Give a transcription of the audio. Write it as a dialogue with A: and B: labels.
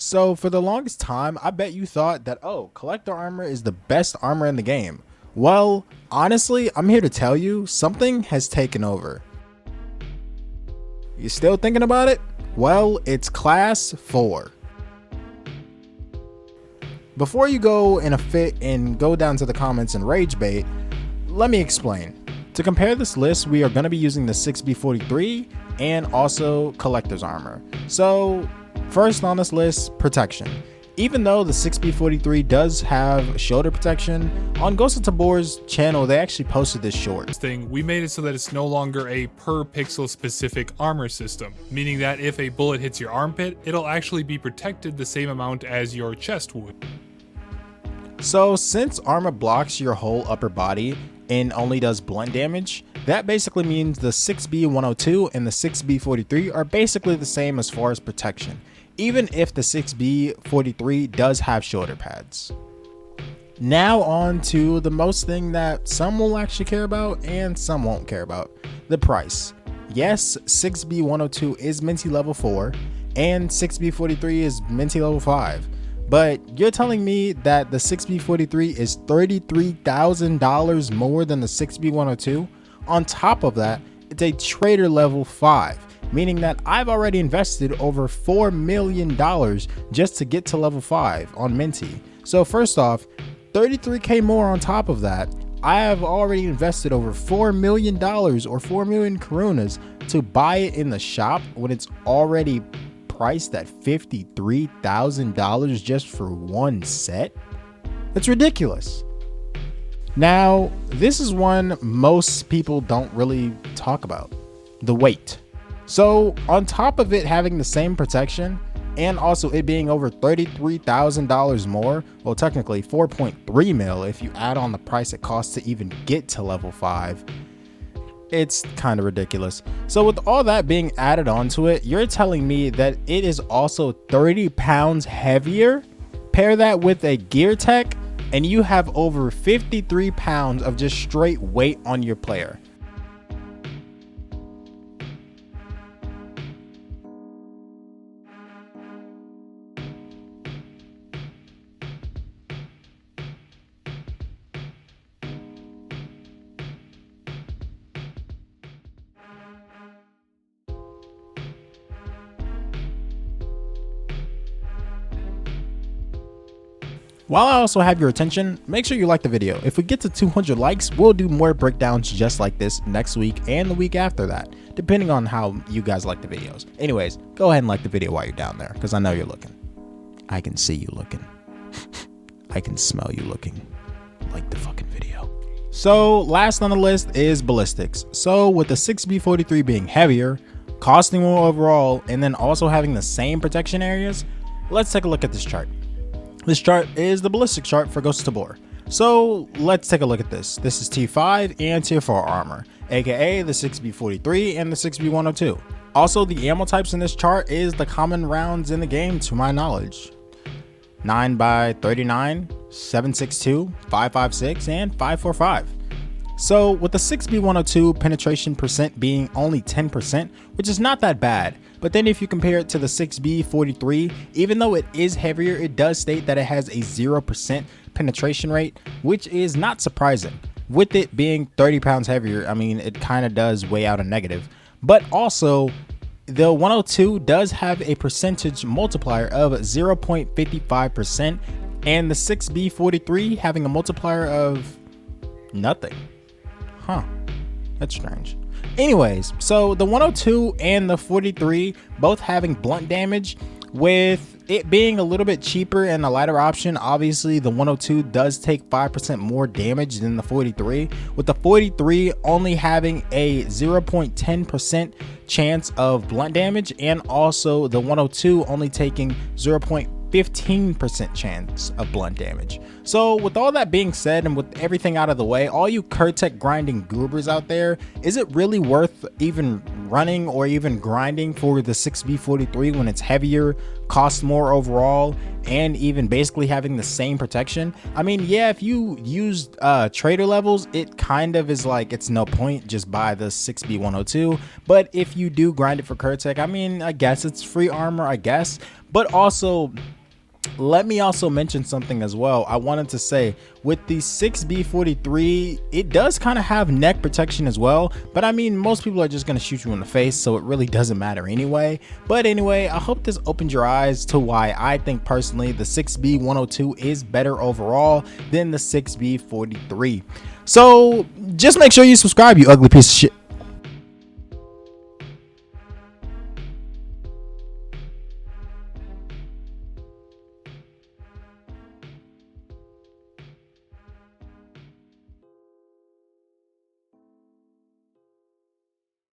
A: So for the longest time, I bet you thought that, oh, collector armor is the best armor in the game. Well, honestly, I'm here to tell you something has taken over. You still thinking about it? Well, it's class 4. Before you go in a fit and go down to the comments and rage bait, let me explain. To compare this list, we are going to be using the 6B43 and also collector's armor. So first on this list, protection. Even though the 6B43 does have shoulder protection, on Ghost of Tabor's channel they actually posted this short.
B: We made it so that it's no longer a per pixel specific armor system, meaning that if a bullet hits your armpit, it'll actually be protected the same amount as your chest would.
A: So since armor blocks your whole upper body and only does blunt damage, that basically means the 6B102 and the 6B43 are basically the same as far as protection, even if the 6B43 does have shoulder pads. Now on to the most thing that some will actually care about and some won't care about, the price. Yes, 6B102 is Minty level 4 and 6B43 is Minty level 5. But you're telling me that the 6B43 is $33,000 more than the 6B102? On top of that, it's a trader level 5, meaning that I've already invested over $4 million just to get to level 5 on Minty. So first off, 33k more on top of that. I have already invested over $4 million or 4 million Karunas to buy it in the shop when it's already priced at $53,000 just for one set. It's ridiculous. Now, this is one most people don't really talk about, the weight. So on top of it having the same protection and also it being over $33,000 more, well technically 4.3 mil if you add on the price it costs to even get to level 5, it's kind of ridiculous. So with all that being added onto it, you're telling me that it is also 30 pounds heavier? Pair that with a gear tech and you have over 53 pounds of just straight weight on your player. While I also have your attention, make sure you like the video. If we get to 200 likes, we'll do more breakdowns just like this next week and the week after that, depending on how you guys like the videos. Anyways, go ahead and like the video while you're down there, because I know you're looking. I can see you looking. I can smell you looking. Like the fucking video. So last on the list is ballistics. So with the 6B43 being heavier, costing more overall, and then also having the same protection areas, let's take a look at this chart. This chart is the ballistic chart for Ghost of Tabor. So let's take a look at this. This is T5 and Tier 4 armor, aka the 6B43 and the 6B102. Also, the ammo types in this chart is the common rounds in the game to my knowledge. 9x39, 7.62, 5.56, and 5.45. So with the 6B102 penetration percent being only 10%, which is not that bad, but then if you compare it to the 6B43, even though it is heavier, it does state that it has a 0% penetration rate, which is not surprising. With it being 30 pounds heavier, I mean, it kind of does weigh out a negative. But also, the 102 does have a percentage multiplier of 0.55%, and the 6B43 having a multiplier of nothing. Huh, that's strange. Anyways, so the 102 and the 43 both having blunt damage, with it being a little bit cheaper and a lighter option. Obviously the 102 does take 5% more damage than the 43, with the 43 only having a 0.10% chance of blunt damage, and also the 102 only taking 0.15% chance of blunt damage. So with all that being said and with everything out of the way, all you Kurtek grinding goobers out there, is it really worth even running or even grinding for the 6B43 when it's heavier, costs more overall, and even basically having the same protection? I mean, yeah, if you use trader levels, it kind of is like it's no point, just buy the 6B102. But if you do grind it for Kurtek, I mean, I guess it's free armor, I guess. But also, let me also mention something as well. I wanted to say with the 6B43, it does kind of have neck protection as well, but I mean, most people are just going to shoot you in the face, so it really doesn't matter anyway. But anyway, I hope this opened your eyes to why I think personally the 6B102 is better overall than the 6B43. So just make sure you subscribe, you ugly piece of shit.